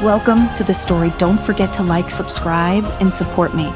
Welcome to the story. Don't forget to like, subscribe, and support me.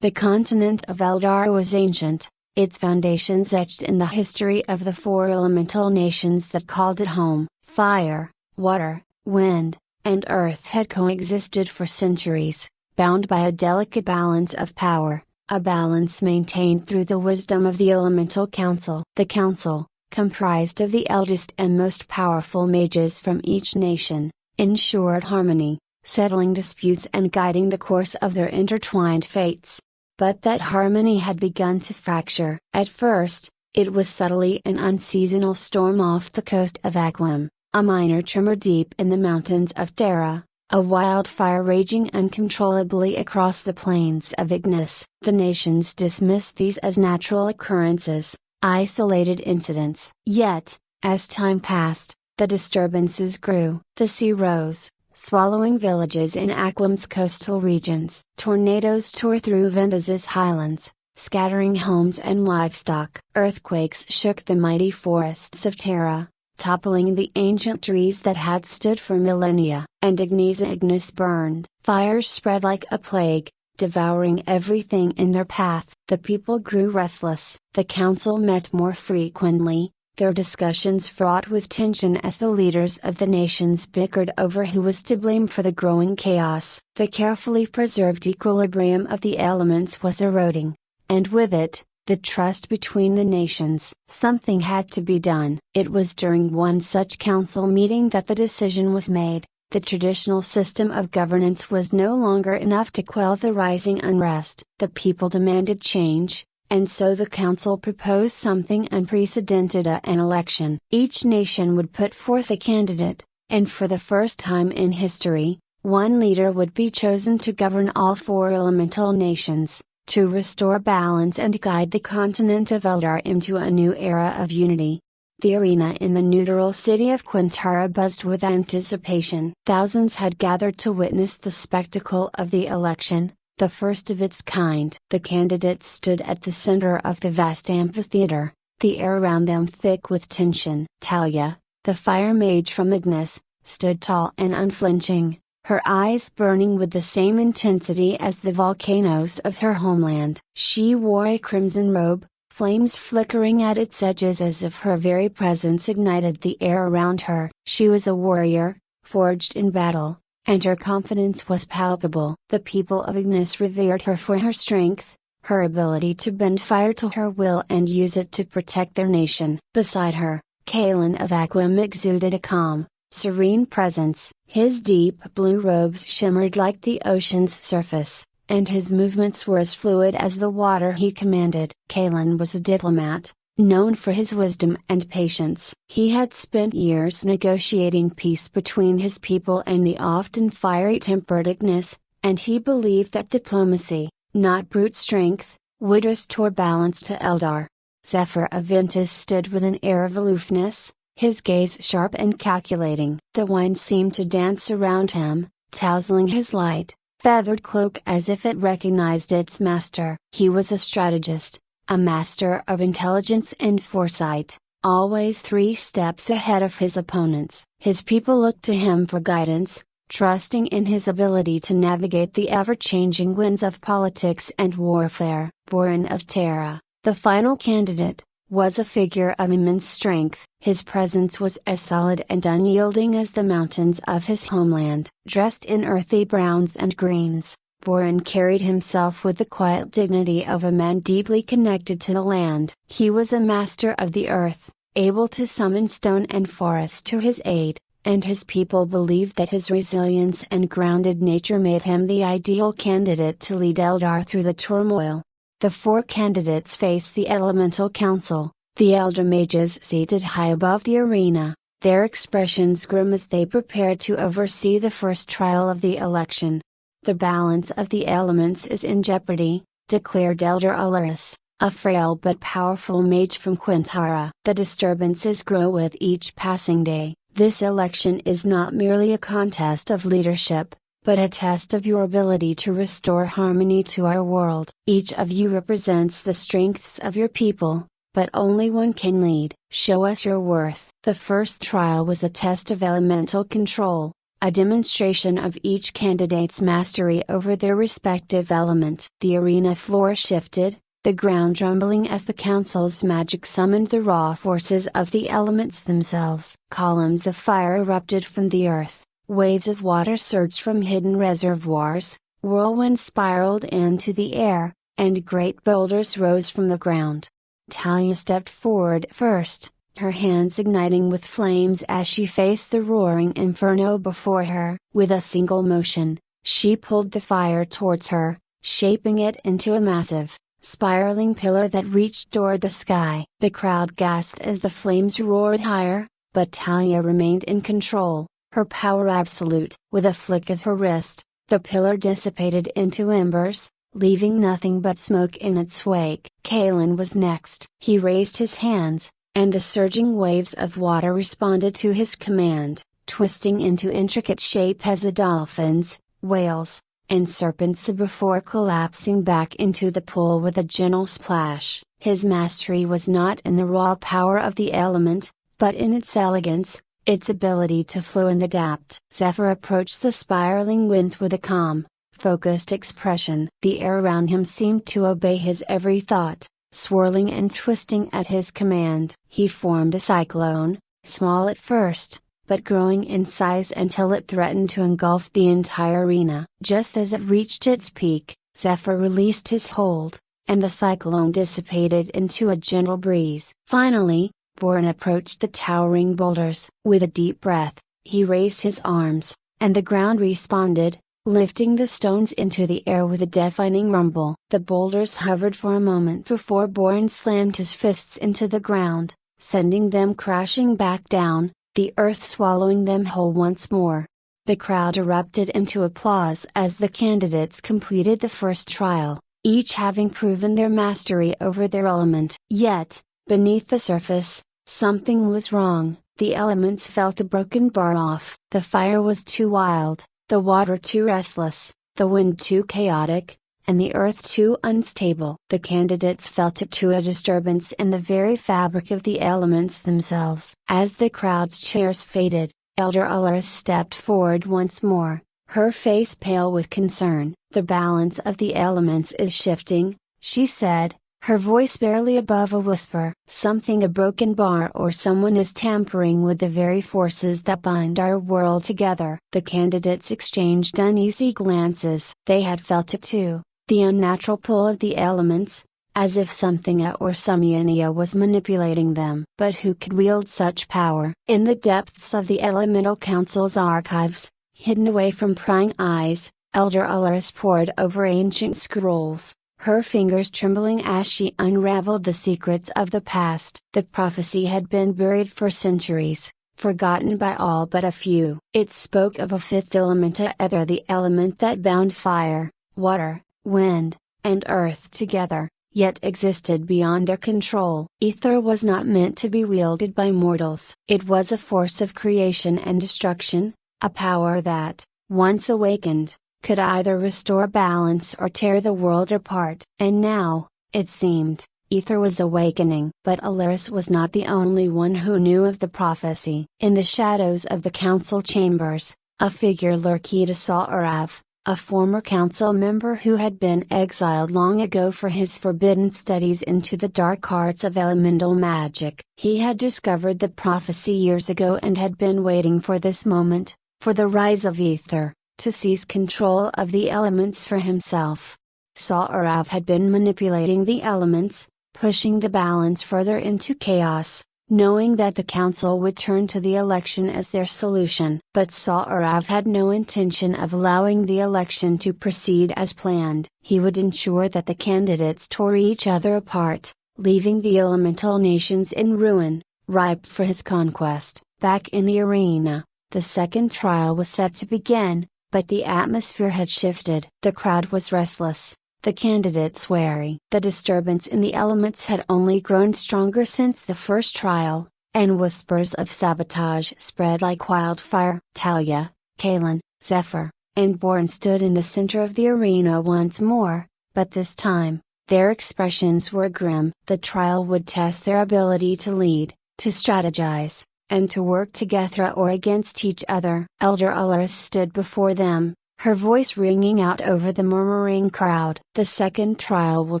The continent of Eldar was ancient, its foundations etched in the history of the four elemental nations that called it home. Fire, water, wind, and earth had coexisted for centuries, bound by a delicate balance of power, a balance maintained through the wisdom of the Elemental Council. The Council, comprised of the eldest and most powerful mages from each nation, ensured harmony, settling disputes and guiding the course of their intertwined fates. But that harmony had begun to fracture. At first, it was subtly an unseasonal storm off the coast of Aquim, a minor tremor deep in the mountains of Terra, a wildfire raging uncontrollably across the plains of Ignis. The nations dismissed these as natural occurrences, isolated incidents. Yet, as time passed, the disturbances grew. The sea rose, swallowing villages in Aquim's coastal regions. Tornadoes tore through Vendas's highlands, scattering homes and livestock. Earthquakes shook the mighty forests of Terra, toppling the ancient trees that had stood for millennia. And Ignis burned. Fires spread like a plague, devouring everything in their path. The people grew restless. The council met more frequently, their discussions fraught with tension as the leaders of the nations bickered over who was to blame for the growing chaos. The carefully preserved equilibrium of the elements was eroding, and with it, the trust between the nations. Something had to be done. It was during one such council meeting that the decision was made. The traditional system of governance was no longer enough to quell the rising unrest. The people demanded change, and so the council proposed something unprecedented: an election. Each nation would put forth a candidate, and for the first time in history, one leader would be chosen to govern all four elemental nations, to restore balance and guide the continent of Eldar into a new era of unity. The arena in the neutral city of Quintara buzzed with anticipation. Thousands had gathered to witness the spectacle of the election, the first of its kind. The candidates stood at the center of the vast amphitheater, the air around them thick with tension. Talia, the fire mage from Ignis, stood tall and unflinching, her eyes burning with the same intensity as the volcanoes of her homeland. She wore a crimson robe, flames flickering at its edges as if her very presence ignited the air around her. She was a warrior, forged in battle, and her confidence was palpable. The people of Ignis revered her for her strength, her ability to bend fire to her will and use it to protect their nation. Beside her, Kalen of Aquim exuded a calm, serene presence. His deep blue robes shimmered like the ocean's surface, and his movements were as fluid as the water he commanded. Kalen was a diplomat, known for his wisdom and patience. He had spent years negotiating peace between his people and the often fiery-tempered Ignis, and he believed that diplomacy, not brute strength, would restore balance to Eldar. Zephyr of Ventus stood with an air of aloofness, his gaze sharp and calculating. The wine seemed to dance around him, tousling his light, feathered cloak as if it recognized its master. He was a strategist, a master of intelligence and foresight, always 3 steps ahead of his opponents. His people looked to him for guidance, trusting in his ability to navigate the ever-changing winds of politics and warfare. Borin of Terra, the final candidate, was a figure of immense strength. His presence was as solid and unyielding as the mountains of his homeland. Dressed in earthy browns and greens, Borin carried himself with the quiet dignity of a man deeply connected to the land. He was a master of the earth, able to summon stone and forest to his aid, and his people believed that his resilience and grounded nature made him the ideal candidate to lead Eldar through the turmoil. The 4 candidates faced the Elemental Council, the elder mages seated high above the arena, their expressions grim as they prepared to oversee the first trial of the election. The balance of the elements is in jeopardy, declared Elder Ulrus, a frail but powerful mage from Quintara. The disturbances grow with each passing day. This election is not merely a contest of leadership, but a test of your ability to restore harmony to our world. Each of you represents the strengths of your people, but only one can lead. Show us your worth. The first trial was a test of elemental control. a demonstration of each candidate's mastery over their respective element. The arena floor shifted, the ground rumbling as the council's magic summoned the raw forces of the elements themselves. Columns of fire erupted from the earth, waves of water surged from hidden reservoirs, whirlwinds spiraled into the air, and great boulders rose from the ground. Talia stepped forward first, her hands igniting with flames as she faced the roaring inferno before her. With a single motion, she pulled the fire towards her, shaping it into a massive, spiraling pillar that reached toward the sky. The crowd gasped as the flames roared higher, but Talia remained in control, her power absolute. With a flick of her wrist, the pillar dissipated into embers, leaving nothing but smoke in its wake. Kalen was next. He raised his hands, and the surging waves of water responded to his command, twisting into intricate shape as the dolphins, whales, and serpents before collapsing back into the pool with a gentle splash. His mastery was not in the raw power of the element, but in its elegance, its ability to flow and adapt. Zephyr approached the spiraling winds with a calm, focused expression. The air around him seemed to obey his every thought, swirling and twisting at his command. He formed a cyclone, small at first, but growing in size until it threatened to engulf the entire arena. Just as it reached its peak, Zephyr released his hold, and the cyclone dissipated into a gentle breeze. Finally, Bourne approached the towering boulders. With a deep breath, he raised his arms, and the ground responded, lifting the stones into the air with a deafening rumble. The boulders hovered for a moment before Bourne slammed his fists into the ground, sending them crashing back down, the earth swallowing them whole once more. The crowd erupted into applause as the candidates completed the first trial, each having proven their mastery over their element. Yet, beneath the surface, something was wrong. The elements felt a broken bar off. The fire was too wild, the water too restless, the wind too chaotic, and the earth too unstable. The candidates felt it too a disturbance in the very fabric of the elements themselves. As the crowd's cheers faded, Elder Allure stepped forward once more, her face pale with concern. "The balance of the elements is shifting," she said, her voice barely above a whisper. "Something a broken bar or someone is tampering with the very forces that bind our world together." The candidates exchanged uneasy glances. They had felt it too, the unnatural pull of the elements, as if something or someone was manipulating them. But who could wield such power? In the depths of the Elemental Council's archives, hidden away from prying eyes, Elder Allure pored over ancient scrolls, her fingers trembling as she unraveled the secrets of the past. The prophecy had been buried for centuries, forgotten by all but a few. It spoke of a fifth element, ether, the element that bound fire, water, wind, and earth together, yet existed beyond their control. Ether was not meant to be wielded by mortals. It was a force of creation and destruction, a power that, once awakened, could either restore balance or tear the world apart. And now, it seemed, Ether was awakening. But Alaris was not the only one who knew of the prophecy. In the shadows of the council chambers, a figure lurked. Saurav, a former council member who had been exiled long ago for his forbidden studies into the dark arts of elemental magic. He had discovered the prophecy years ago and had been waiting for this moment, for the rise of Ether, to seize control of the elements for himself. Saurav had been manipulating the elements, pushing the balance further into chaos, knowing that the council would turn to the election as their solution. But Saurav had no intention of allowing the election to proceed as planned. He would ensure that the candidates tore each other apart, leaving the elemental nations in ruin, ripe for his conquest. Back in the arena, the second trial was set to begin, but the atmosphere had shifted. The crowd was restless, the candidates wary. The disturbance in the elements had only grown stronger since the first trial, and whispers of sabotage spread like wildfire. Talia, Kalen, Zephyr, and Bourne stood in the center of the arena once more, but this time, their expressions were grim. The trial would test their ability to lead, to strategize, and to work together or against each other. Elder Ullars stood before them, her voice ringing out over the murmuring crowd. The second trial will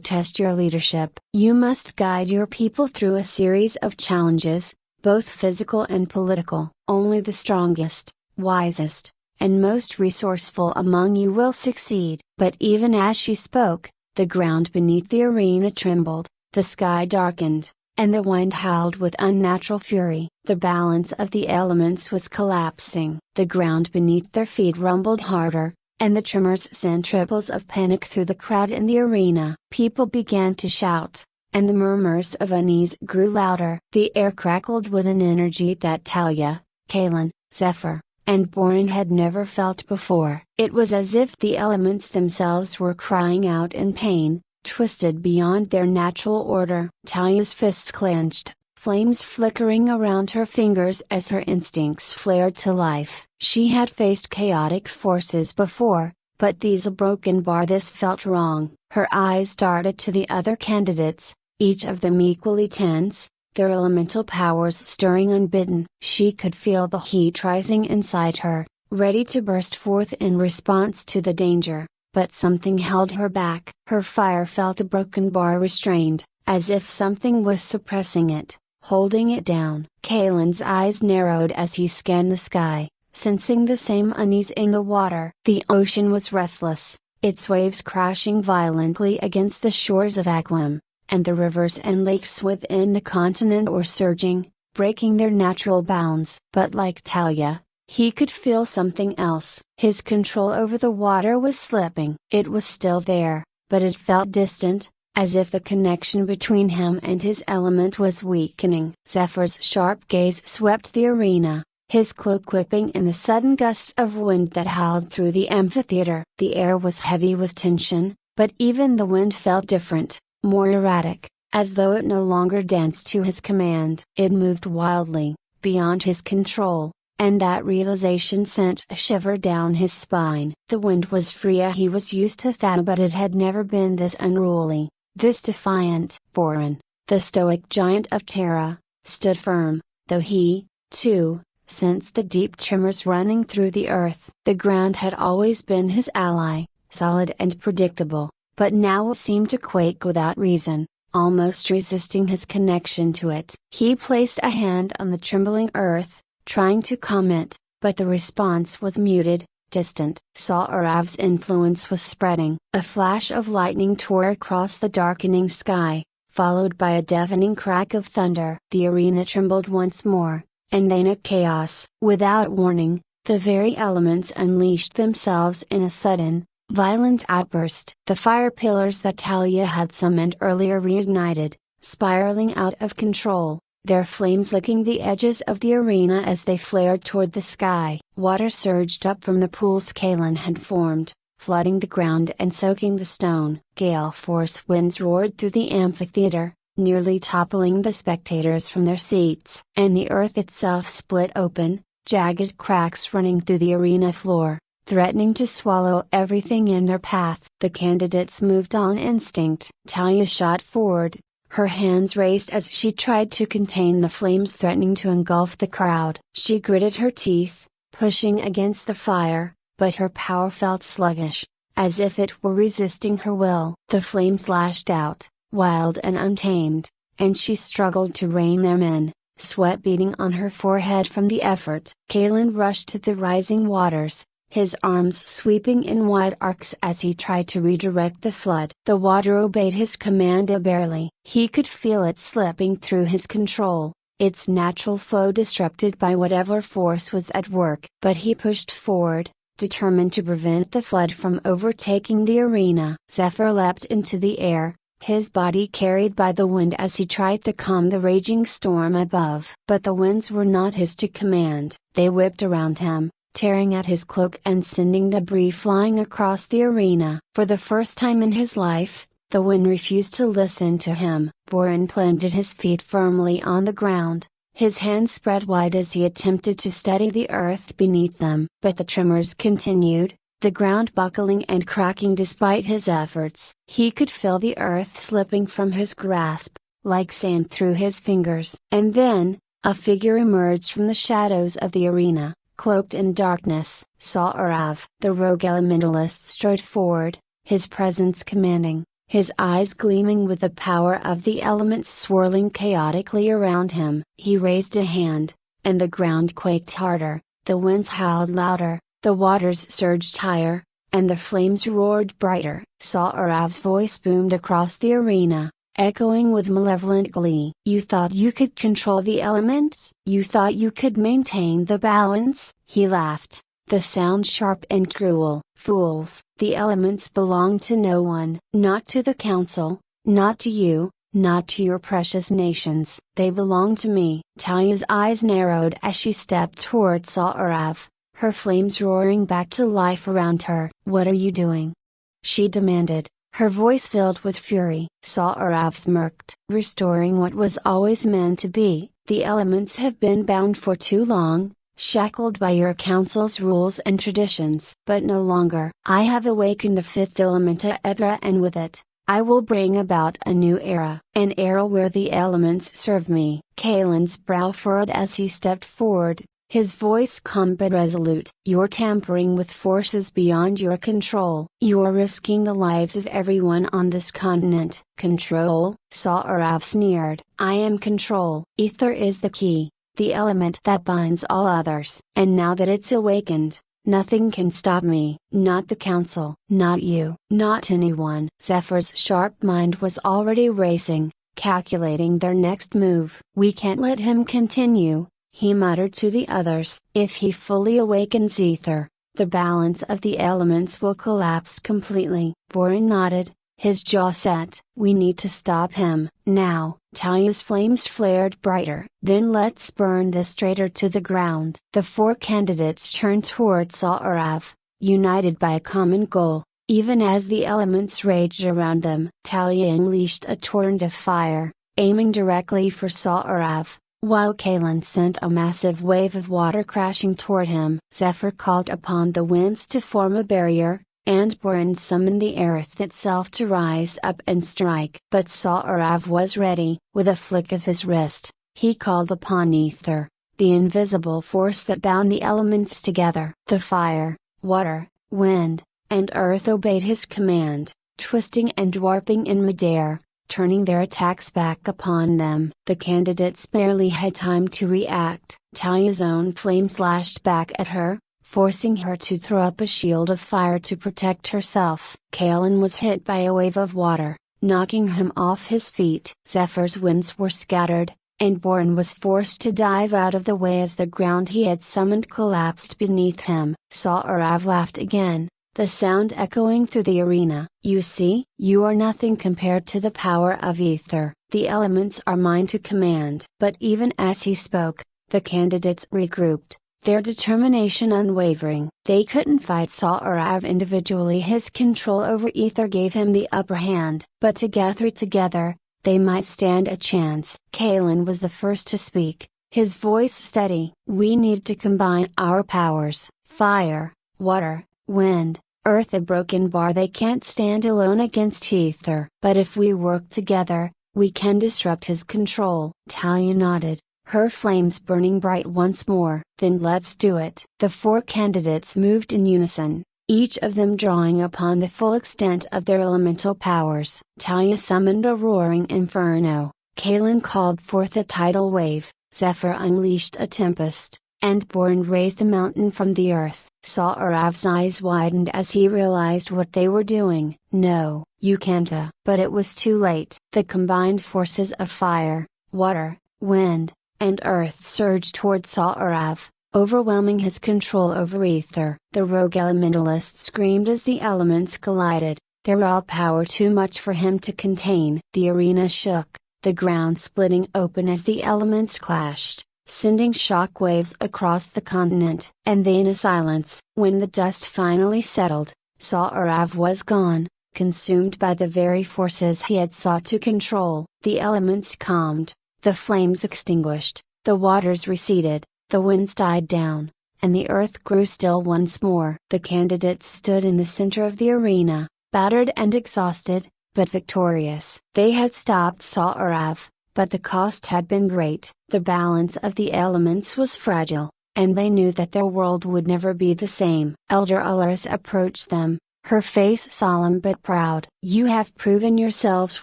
test your leadership. You must guide your people through a series of challenges, both physical and political. Only the strongest, wisest, and most resourceful among you will succeed. But even as she spoke, the ground beneath the arena trembled, the sky darkened, and the wind howled with unnatural fury. The balance of the elements was collapsing. The ground beneath their feet rumbled harder, and the tremors sent ripples of panic through the crowd in the arena. People began to shout, and the murmurs of unease grew louder. The air crackled with an energy that Talia, Kaelin, Zephyr, and Borin had never felt before. It was as if the elements themselves were crying out in pain, twisted beyond their natural order. Talia's fists clenched, flames flickering around her fingers as her instincts flared to life. She had faced chaotic forces before, but these a broken bar. This felt wrong. Her eyes darted to the other candidates, each of them equally tense, their elemental powers stirring unbidden. She could feel the heat rising inside her, ready to burst forth in response to the danger, but something held her back. Her fire felt a broken bar restrained, as if something was suppressing it, holding it down. Kaelin's eyes narrowed as he scanned the sky, sensing the same unease in the water. The ocean was restless, its waves crashing violently against the shores of Aquam, and the rivers and lakes within the continent were surging, breaking their natural bounds. But like Talia, he could feel something else. His control over the water was slipping. It was still there, but it felt distant, as if the connection between him and his element was weakening. Zephyr's sharp gaze swept the arena, his cloak whipping in the sudden gusts of wind that howled through the amphitheater. The air was heavy with tension, but even the wind felt different, more erratic, as though it no longer danced to his command. It moved wildly, beyond his control, and that realization sent a shiver down his spine. The wind was free. He was used to that, but it had never been this unruly, this defiant. Borin, the stoic giant of Terra, stood firm, though he, too, sensed the deep tremors running through the earth. The ground had always been his ally, solid and predictable, but now it seemed to quake without reason, almost resisting his connection to it. He placed a hand on the trembling earth, trying to calm it, but the response was muted, distant. Saw Arav's influence was spreading. A flash of lightning tore across the darkening sky, followed by a deafening crack of thunder. The arena trembled once more, and then a chaos. Without warning, the very elements unleashed themselves in a sudden, violent outburst. The fire pillars that Talia had summoned earlier reignited, spiraling out of control, their flames licking the edges of the arena as they flared toward the sky. Water surged up from the pools Kaelin had formed, flooding the ground and soaking the stone. Gale force winds roared through the amphitheater, nearly toppling the spectators from their seats. And the earth itself split open, jagged cracks running through the arena floor, threatening to swallow everything in their path. The candidates moved on instinct. Talia shot forward, her hands raised as she tried to contain the flames threatening to engulf the crowd. She gritted her teeth, pushing against the fire, but her power felt sluggish, as if it were resisting her will. The flames lashed out, wild and untamed, and she struggled to rein them in, sweat beading on her forehead from the effort. Kaelin rushed to the rising waters, his arms sweeping in wide arcs as he tried to redirect the flood. The water obeyed his command barely. He could feel it slipping through his control, its natural flow disrupted by whatever force was at work. But he pushed forward, determined to prevent the flood from overtaking the arena. Zephyr leapt into the air, his body carried by the wind as he tried to calm the raging storm above. But the winds were not his to command. They whipped around him, tearing at his cloak and sending debris flying across the arena. For the first time in his life, the wind refused to listen to him. Borin planted his feet firmly on the ground, his hands spread wide as he attempted to steady the earth beneath them. But the tremors continued, the ground buckling and cracking despite his efforts. He could feel the earth slipping from his grasp, like sand through his fingers. And then, A figure emerged from the shadows of the arena, cloaked in darkness. Sa'arav, the rogue elementalist, strode forward, his presence commanding, his eyes gleaming with the power of the elements swirling chaotically around him. He raised a hand, and the ground quaked harder, the winds howled louder, the waters surged higher, and the flames roared brighter. Sa'arav's voice boomed across the arena, echoing with malevolent glee. "You thought you could control the elements? You thought you could maintain the balance?" He laughed, the sound sharp and cruel. "Fools, the elements belong to no one. Not to the council, not to you, not to your precious nations. They belong to me." Talia's eyes narrowed as she stepped toward Sa'arav, her flames roaring back to life around her. "What are you doing?" she demanded, her voice filled with fury. Sa'arav smirked. "Restoring what was always meant to be. The elements have been bound for too long, shackled by your council's rules and traditions. But no longer. I have awakened the fifth element Ethra, and with it, I will bring about a new era. An era where the elements serve me." Kalen's brow furrowed as he stepped forward, his voice calm but resolute. "You're tampering with forces beyond your control. You're risking the lives of everyone on this continent." "Control?" Sa'arav sneered. "I am control. Ether is the key, the element that binds all others. And now that it's awakened, nothing can stop me. Not the council, not you, not anyone." Zephyr's sharp mind was already racing, calculating their next move. "We can't let him continue," he muttered to the others. "If he fully awakens ether, the balance of the elements will collapse completely." Borin nodded, his jaw set. "We need to stop him, now." Talia's flames flared brighter. "Then let's burn this traitor to the ground." The four candidates turned toward Sa'arav, united by a common goal, even as the elements raged around them. Talia unleashed a torrent of fire, aiming directly for Sa'arav, while Kalen sent a massive wave of water crashing toward him. Zephyr called upon the winds to form a barrier, and Borin summoned the earth itself to rise up and strike. But Sa'arav was ready. With a flick of his wrist, he called upon ether, the invisible force that bound the elements together. The fire, water, wind, and earth obeyed his command, twisting and warping in midair, turning their attacks back upon them. The candidates barely had time to react. Talia's own flames lashed back at her, forcing her to throw up a shield of fire to protect herself. Kalen was hit by a wave of water, knocking him off his feet. Zephyr's winds were scattered, and Borin was forced to dive out of the way as the ground he had summoned collapsed beneath him. Sa'arav laughed again, the sound echoing through the arena. "You see, you are nothing compared to the power of ether. The elements are mine to command." But even as he spoke, the candidates regrouped, their determination unwavering. They couldn't fight Sa'arav individually. His control over ether gave him the upper hand. But together, they might stand a chance. Kalen was the first to speak, his voice steady. "We need to combine our powers. Fire, water, wind, earth. A broken bar. They can't stand alone against ether. But if we work together, we can disrupt his control." Talia nodded, her flames burning bright once more. "Then let's do it." The four candidates moved in unison, each of them drawing upon the full extent of their elemental powers. Talia summoned a roaring inferno, Kalen called forth a tidal wave, Zephyr unleashed a tempest, and Borin raised a mountain from the earth. Sa'arav's eyes widened as he realized what they were doing. "No, you can't." But it was too late. The combined forces of fire, water, wind, and earth surged toward Sa'arav, overwhelming his control over ether. The rogue elementalist screamed as the elements collided, their raw power too much for him to contain. The arena shook, the ground splitting open as the elements clashed, sending shock waves across the continent. And then a silence. When the dust finally settled, Sa'arav was gone, consumed by the very forces he had sought to control. The elements calmed, the flames extinguished, the waters receded, the winds died down, and the earth grew still once more. The candidates stood in the center of the arena, battered and exhausted, but victorious. They had stopped Sa'arav, But the cost had been great. The balance of the elements was fragile, and they knew that their world would never be the same. Elder Ullars approached them, her face solemn but proud. "You have proven yourselves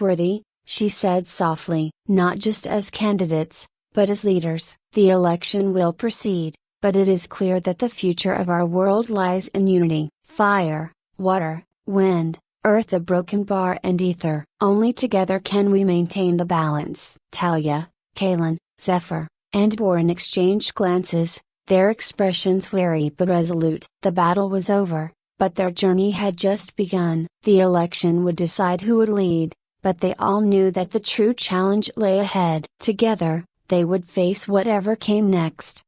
worthy," she said softly, "not just as candidates, but as leaders. The election will proceed, but it is clear that the future of our world lies in unity. Fire, water, wind, earth, the broken bar, and ether. Only together can we maintain the balance." Talia, Kaelin, Zephyr, and Borin exchanged glances, their expressions wary but resolute. The battle was over, but their journey had just begun. The election would decide who would lead, but they all knew that the true challenge lay ahead. Together, they would face whatever came next.